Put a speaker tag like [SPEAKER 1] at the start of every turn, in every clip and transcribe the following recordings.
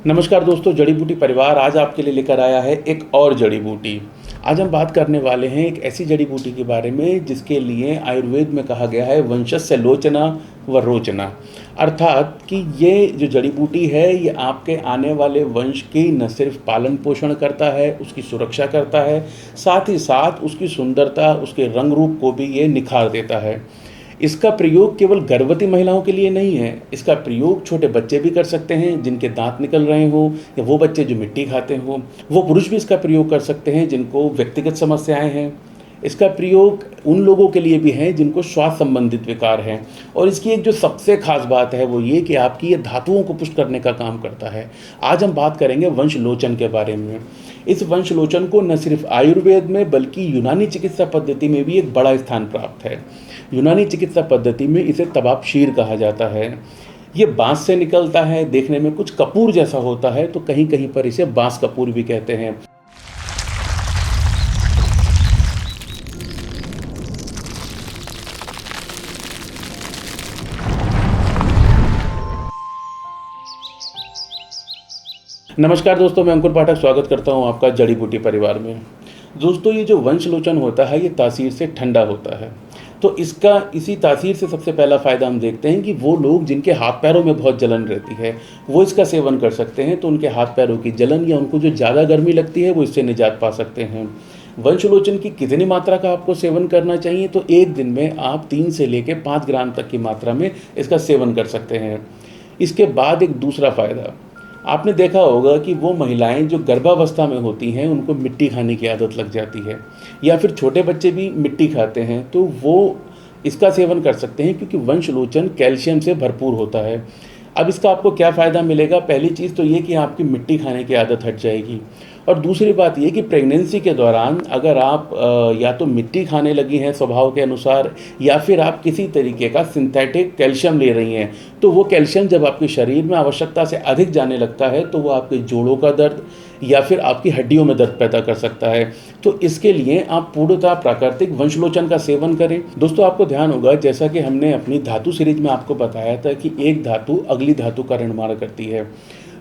[SPEAKER 1] नमस्कार दोस्तों, जड़ी बूटी परिवार आज आपके लिए लेकर आया है एक और जड़ी बूटी। आज हम बात करने वाले हैं एक ऐसी जड़ी बूटी के बारे में जिसके लिए आयुर्वेद में कहा गया है वंशस्य लोचना व रोचना। अर्थात कि ये जो जड़ी बूटी है ये आपके आने वाले वंश की न सिर्फ पालन पोषण करता है, उसकी सुरक्षा करता है, साथ ही साथ उसकी सुंदरता, उसके रंग रूप को भी ये निखार देता है। इसका प्रयोग केवल गर्भवती महिलाओं के लिए नहीं है, इसका प्रयोग छोटे बच्चे भी कर सकते हैं जिनके दांत निकल रहे हों, या वो बच्चे जो मिट्टी खाते हों। वो पुरुष भी इसका प्रयोग कर सकते हैं जिनको व्यक्तिगत समस्याएं हैं। इसका प्रयोग उन लोगों के लिए भी है जिनको श्वास संबंधित विकार हैं। और इसकी एक जो सबसे खास बात है वो ये कि आपकी ये धातुओं को पुष्ट करने का काम करता है। आज हम बात करेंगे वंशलोचन के बारे में। इस वंशलोचन को न सिर्फ आयुर्वेद में बल्कि यूनानी चिकित्सा पद्धति में भी एक बड़ा स्थान प्राप्त है। यूनानी चिकित्सा पद्धति में इसे तबाबशीर कहा जाता है। ये बांस से निकलता है, देखने में कुछ कपूर जैसा होता है, तो कहीं कहीं पर इसे बांस कपूर भी कहते हैं। नमस्कार दोस्तों, मैं अंकुर पाठक स्वागत करता हूं आपका जड़ी बूटी परिवार में। दोस्तों, ये जो वंशलोचन होता है ये तासीर से ठंडा होता है। तो इसी तासीर से सबसे पहला फ़ायदा हम देखते हैं कि वो लोग जिनके हाथ पैरों में बहुत जलन रहती है वो इसका सेवन कर सकते हैं, तो उनके हाथ पैरों की जलन या उनको जो ज़्यादा गर्मी लगती है वो इससे निजात पा सकते हैं। वंशलोचन की कितनी मात्रा का आपको सेवन करना चाहिए, तो एक दिन में आप 3 से लेकर 5 ग्राम तक की मात्रा में इसका सेवन कर सकते हैं। इसके बाद एक दूसरा फ़ायदा, आपने देखा होगा कि वो महिलाएं जो गर्भावस्था में होती हैं उनको मिट्टी खाने की आदत लग जाती है, या फिर छोटे बच्चे भी मिट्टी खाते हैं, तो वो इसका सेवन कर सकते हैं क्योंकि वंशलोचन कैल्शियम से भरपूर होता है। अब इसका आपको क्या फ़ायदा मिलेगा? पहली चीज़ तो ये कि आपकी मिट्टी खाने की आदत हट जाएगी, और दूसरी बात ये कि प्रेगनेंसी के दौरान अगर आप या तो मिट्टी खाने लगी हैं स्वभाव के अनुसार, या फिर आप किसी तरीके का सिंथेटिक कैल्शियम ले रही हैं, तो वो कैल्शियम जब आपके शरीर में आवश्यकता से अधिक जाने लगता है तो वो आपके जोड़ों का दर्द या फिर आपकी हड्डियों में दर्द पैदा कर सकता है। तो इसके लिए आप पूर्णतः प्राकृतिक वंशलोचन का सेवन करें। दोस्तों, आपको ध्यान होगा जैसा कि हमने अपनी धातु सीरीज में आपको बताया था कि एक धातु अगली धातु का निर्माण करती है।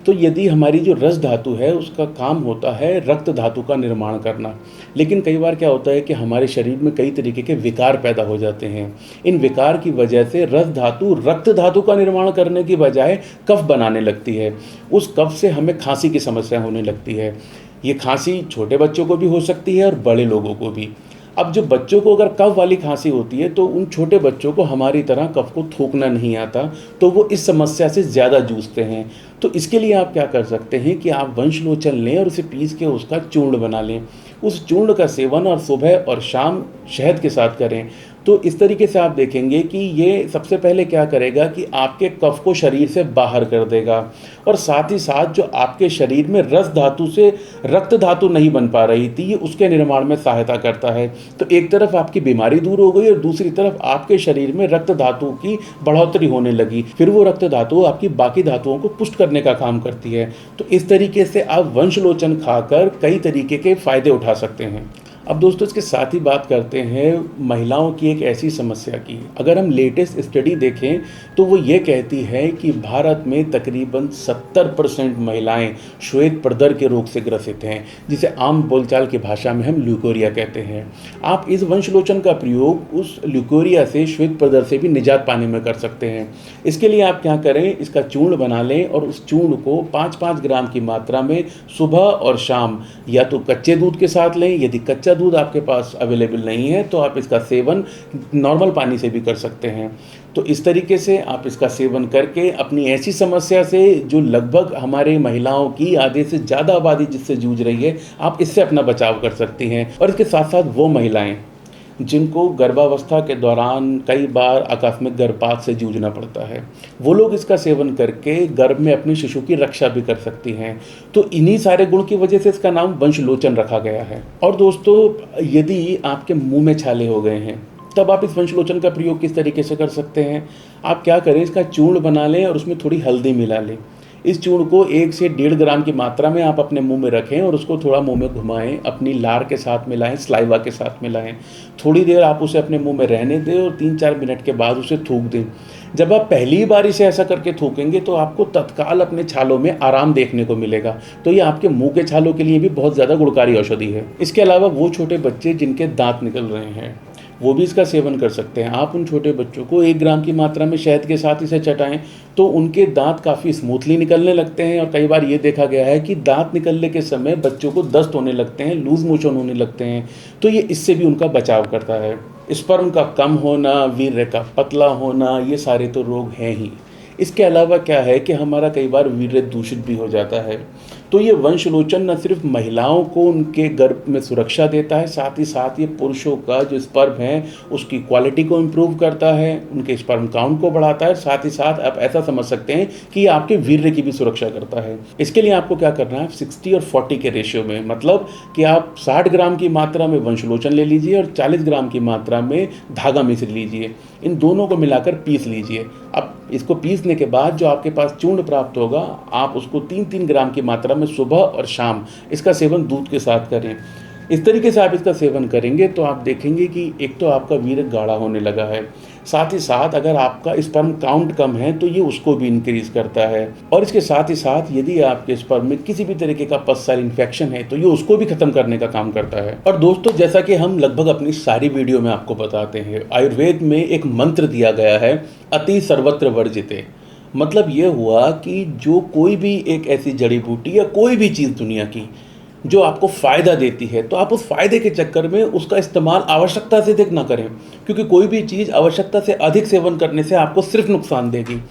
[SPEAKER 1] तो यदि हमारी जो रस धातु है उसका काम होता है रक्त धातु का निर्माण करना, लेकिन कई बार क्या होता है कि हमारे शरीर में कई तरीके के विकार पैदा हो जाते हैं। इन विकार की वजह से रस धातु रक्त धातु का निर्माण करने की बजाय कफ बनाने लगती है। उस कफ से हमें खांसी की समस्या होने लगती है। ये खांसी छोटे बच्चों को भी हो सकती है और बड़े लोगों को भी। अब जो बच्चों को अगर कफ वाली खांसी होती है तो उन छोटे बच्चों को हमारी तरह कफ को थूकना नहीं आता, तो वो इस समस्या से ज़्यादा जूझते हैं। तो इसके लिए आप क्या कर सकते हैं कि आप वंशलोचन लें और उसे पीस के उसका चूर्ण बना लें। उस चूर्ण का सेवन और सुबह और शाम शहद के साथ करें। तो इस तरीके से आप देखेंगे कि ये सबसे पहले क्या करेगा कि आपके कफ को शरीर से बाहर कर देगा, और साथ ही साथ जो आपके शरीर में रस धातु से रक्त धातु नहीं बन पा रही थी, ये उसके निर्माण में सहायता करता है। तो एक तरफ आपकी बीमारी दूर हो गई और दूसरी तरफ आपके शरीर में रक्त धातु की बढ़ोतरी होने लगी। फिर वो रक्त धातु आपकी बाकी धातुओं को पुष्ट करने का काम करती है। तो इस तरीके से आप वंशलोचन खाकर कई तरीके के फ़ायदे उठा सकते हैं। अब दोस्तों, इसके साथ ही बात करते हैं महिलाओं की एक ऐसी समस्या की। अगर हम लेटेस्ट स्टडी देखें तो वो ये कहती है कि भारत में तकरीबन 70% महिलाएं श्वेत प्रदर के रोग से ग्रसित हैं, जिसे आम बोलचाल की भाषा में हम ल्यूकोरिया कहते हैं। आप इस वंशलोचन का प्रयोग उस ल्यूकोरिया से, श्वेत प्रदर से भी निजात पाने में कर सकते हैं। इसके लिए आप क्या करें, इसका चूर्ण बना लें और उस चूर्ण को 5-5 ग्राम की मात्रा में सुबह और शाम या तो कच्चे दूध के साथ लें। यदि कच्चा दूध आपके पास अवेलेबल नहीं है तो आप इसका सेवन नॉर्मल पानी से भी कर सकते हैं। तो इस तरीके से आप इसका सेवन करके अपनी ऐसी समस्या से, जो लगभग हमारे महिलाओं की आधे से ज़्यादा आबादी जिससे जूझ रही है, आप इससे अपना बचाव कर सकती हैं। और इसके साथ साथ वो महिलाएं जिनको गर्भावस्था के दौरान कई बार आकस्मिक गर्भपात से जूझना पड़ता है, वो लोग इसका सेवन करके गर्भ में अपने शिशु की रक्षा भी कर सकती हैं। तो इन्हीं सारे गुण की वजह से इसका नाम वंशलोचन रखा गया है। और दोस्तों, यदि आपके मुंह में छाले हो गए हैं तब आप इस वंशलोचन का प्रयोग किस तरीके से कर सकते हैं? आप क्या करें, इसका चूर्ण बना लें और उसमें थोड़ी हल्दी मिला लें। इस चूर्ण को 1 से 1.5 ग्राम की मात्रा में आप अपने मुंह में रखें और उसको थोड़ा मुंह में घुमाएं, अपनी लार के साथ मिलाएं, सलाइवा के साथ मिलाएं। थोड़ी देर आप उसे अपने मुंह में रहने दें और 3-4 मिनट के बाद उसे थूक दें। जब आप पहली बार इसे ऐसा करके थूकेंगे तो आपको तत्काल अपने छालों में आराम देखने को मिलेगा। तो ये आपके मुंह के छालों के लिए भी बहुत ज़्यादा गुणकारी औषधि है। इसके अलावा वो छोटे बच्चे जिनके दांत निकल रहे हैं, वो भी इसका सेवन कर सकते हैं। आप उन छोटे बच्चों को 1 ग्राम की मात्रा में शहद के साथ इसे चटाएं तो उनके दांत काफ़ी स्मूथली निकलने लगते हैं। और कई बार ये देखा गया है कि दांत निकलने के समय बच्चों को दस्त होने लगते हैं, लूज मोशन होने लगते हैं, तो ये इससे भी उनका बचाव करता है। स्पर्म का कम होना, वीर्य का पतला होना, ये सारे तो रोग हैं ही। इसके अलावा क्या है कि हमारा कई बार वीर्य दूषित भी हो जाता है। तो ये वंशलोचन न सिर्फ महिलाओं को उनके गर्भ में सुरक्षा देता है, साथ ही साथ ये पुरुषों का जो स्पर्म है उसकी क्वालिटी को इम्प्रूव करता है, उनके स्पर्म काउंट को बढ़ाता है। साथ ही साथ आप ऐसा समझ सकते हैं कि ये आपके वीर्य की भी सुरक्षा करता है। इसके लिए आपको क्या करना है, 60 और 40 के रेशियो में, मतलब कि आप 60 ग्राम की मात्रा में वंशलोचन ले लीजिए और 40 ग्राम की मात्रा में धागा मिश्र लीजिए। इन दोनों को मिलाकर पीस लीजिए। अब इसको पीसने के बाद जो आपके पास चूर्ण प्राप्त होगा, आप उसको 3-3 ग्राम की मात्रा में सुबह और शाम इसका सेवन दूध के साथ करें। इस तरीके से आप इसका सेवन करेंगे तो आप देखेंगे कि एक तो आपका वीर्य गाढ़ा होने लगा है, साथ ही साथ अगर आपका स्पर्म काउंट कम है तो ये उसको भी इंक्रीज करता है। और इसके साथ ही साथ यदि आपके स्पर्म में किसी भी तरीके का पस्सल इन्फेक्शन है तो ये उसको भी खत्म करने का काम करता है। और दोस्तों, जैसा कि हम लगभग अपनी सारी वीडियो में आपको बताते हैं, आयुर्वेद में एक मंत्र दिया गया है, अति सर्वत्र वर्जिते। मतलब ये हुआ कि जो कोई भी एक ऐसी जड़ी बूटी या कोई भी चीज़ दुनिया की जो आपको फ़ायदा देती है, तो आप उस फ़ायदे के चक्कर में उसका इस्तेमाल आवश्यकता से अधिक ना करें, क्योंकि कोई भी चीज़ आवश्यकता से अधिक सेवन करने से आपको सिर्फ नुकसान देगी।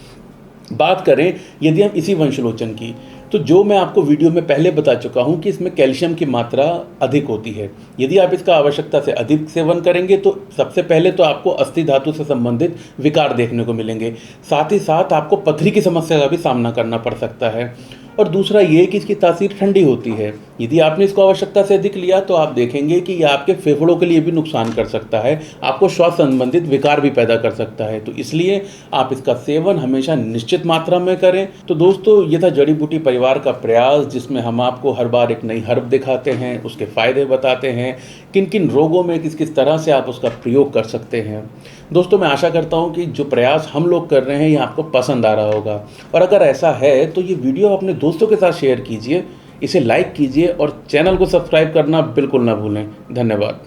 [SPEAKER 1] बात करें यदि हम इसी वंशलोचन की, तो जो मैं आपको वीडियो में पहले बता चुका हूं कि इसमें कैल्शियम की मात्रा अधिक होती है। यदि आप इसका आवश्यकता से अधिक सेवन करेंगे तो सबसे पहले तो आपको अस्थि धातु से संबंधित विकार देखने को मिलेंगे, साथ ही साथ आपको पथरी की समस्या का भी सामना करना पड़ सकता है। और दूसरा ये कि इसकी तासीर ठंडी होती है। यदि आपने इसको आवश्यकता से अधिक लिया तो आप देखेंगे कि यह आपके फेफड़ों के लिए भी नुकसान कर सकता है, आपको श्वास संबंधित विकार भी पैदा कर सकता है। तो इसलिए आप इसका सेवन हमेशा निश्चित मात्रा में करें। तो दोस्तों, ये था जड़ी बूटी परिवार का प्रयास, जिसमें हम आपको हर बार एक नई हर्ब दिखाते हैं, उसके फ़ायदे बताते हैं, किन किन रोगों में किस किस तरह से आप उसका प्रयोग कर सकते हैं। दोस्तों, मैं आशा करता हूँ कि जो प्रयास हम लोग कर रहे हैं ये आपको पसंद आ रहा होगा। और अगर ऐसा है तो ये वीडियो अपने दोस्तों के साथ शेयर कीजिए, इसे लाइक कीजिए और चैनल को सब्सक्राइब करना बिल्कुल ना भूलें। धन्यवाद।